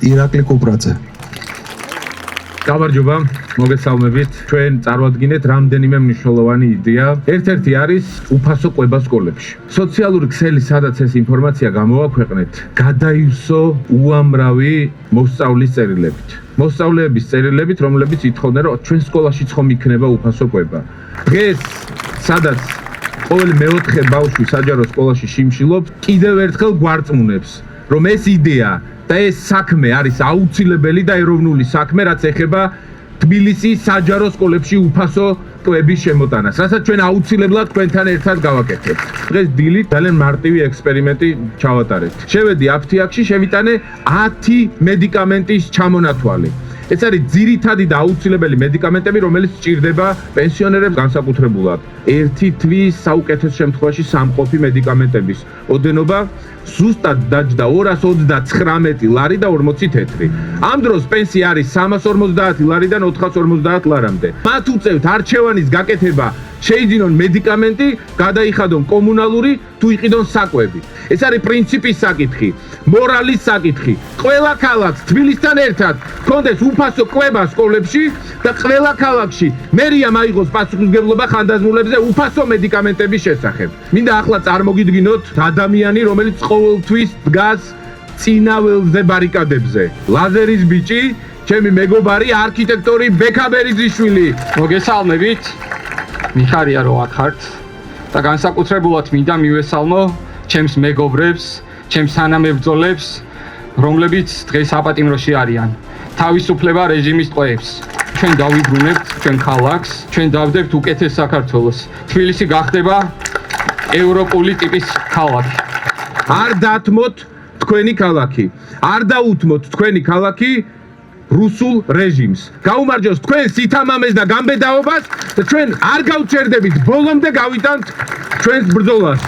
ირაკლი კუპრაძე. გამარჯობა, მოგესალმებით. ჩვენ წარვადგინეთ რამდენიმე მნიშვნელოვანი იდეა. ერთ-ერთი არის უფასო კვება სკოლებში. სოციალური ქსელი, სადაც ეს ინფორმაცია გამოვაქვეყნეთ, გადაივსო უამრავი მოსწავლის წერილებით. მოსწავლეების წერილებით, რომლებიც ითხოვდნენ, რომ ჩვენ სკოლაშიც ხომ იქნება უფასო კვება. დღეს, სადაც ყოველი მეოთხე ბავშვი საჯარო სკოლაში შიმშილობს, კიდევ ერთხელ გვარწმუნებს, რომ ეს იდეა და ეს საქმე არის აუცილებელი და ეროვნული საქმე, რაც ეხება თბილისის საჯარო სკოლებში უფასო კვების შემოტანას, რასაც ჩვენ აუცილებლად თქვენთან ერთად გავაკეთებთ. დღეს დილით ძალიან მარტივი ექსპერიმენტი ჩავატარეთ. შევედი აფთიაქში, შევიტანე 10 მედიკამენტის ჩამონათვალი. ეს არის ძირითადი და აუცილებელი მედიკამენტები, რომელიც სჭირდება პენსიონერებს განსაკუთრებულად. ერთი თვის საუკეთესო შემთხვევაში სამყოფი მედიკამენტების ოდენობა ზუსტად დაჯდა 229 ლარი და 40 თეთრი. ამ დროს პენსია არის 350 ლარიდან 450 ლარამდე. მათ უწევთ არჩევანის გაკეთება, შეიძინონ მედიკამენტი, გადაიხადონ კომუნალური თუ იყიდონ საკვები. ეს არის პრინციპის საკითხი, მორალის საკითხი. ყველა ქალაქს თბილისთან ერთად კონდეს უფასო კვება სკოლებში და ყველა ქალაქში მერიამ აიღოს პასუხისმგებლობა ხანდაზმულებზე უფასო მედიკამენტების შესახებ. მინდა ახლა წარმოგიდგინოთ ადამიანი, რომელიც ყოველთვის დგას წინა ველზე ბარიკადებზე. ლაზერის ბიჭი, ჩემი მეგობარი არქიტექტორი ბექა ბერიძიშვილი. მოგესალმებით. მიხარია რომ აქ ხართ და განსაკუთრებულად მინდა მივესალმო ჩემს მეგობრებს, ჩემს თანამებრძოლებს, რომლებიც დღეს აპატიმროში არიან. თავისუფლება რეჟიმის ტყვეებს. ჩვენ დავიბრუნებთ ჩვენ ქალაქს, ჩვენ დავდებთ უკეთეს საქართველოს. თბილისი გახდება ევროპული ტიპის ქალაქი. არ დათმოთ თქვენი ქალაქი. არ დაუთმოთ თქვენი ქალაქი რუსულ რეჟიმს. გაუმარჯოს თქვენ სითამამეს და გამბედაობას და ჩვენ არ გავჩერდებით, ბოლომდე გავიტანთ ჩვენს ბრძოლას.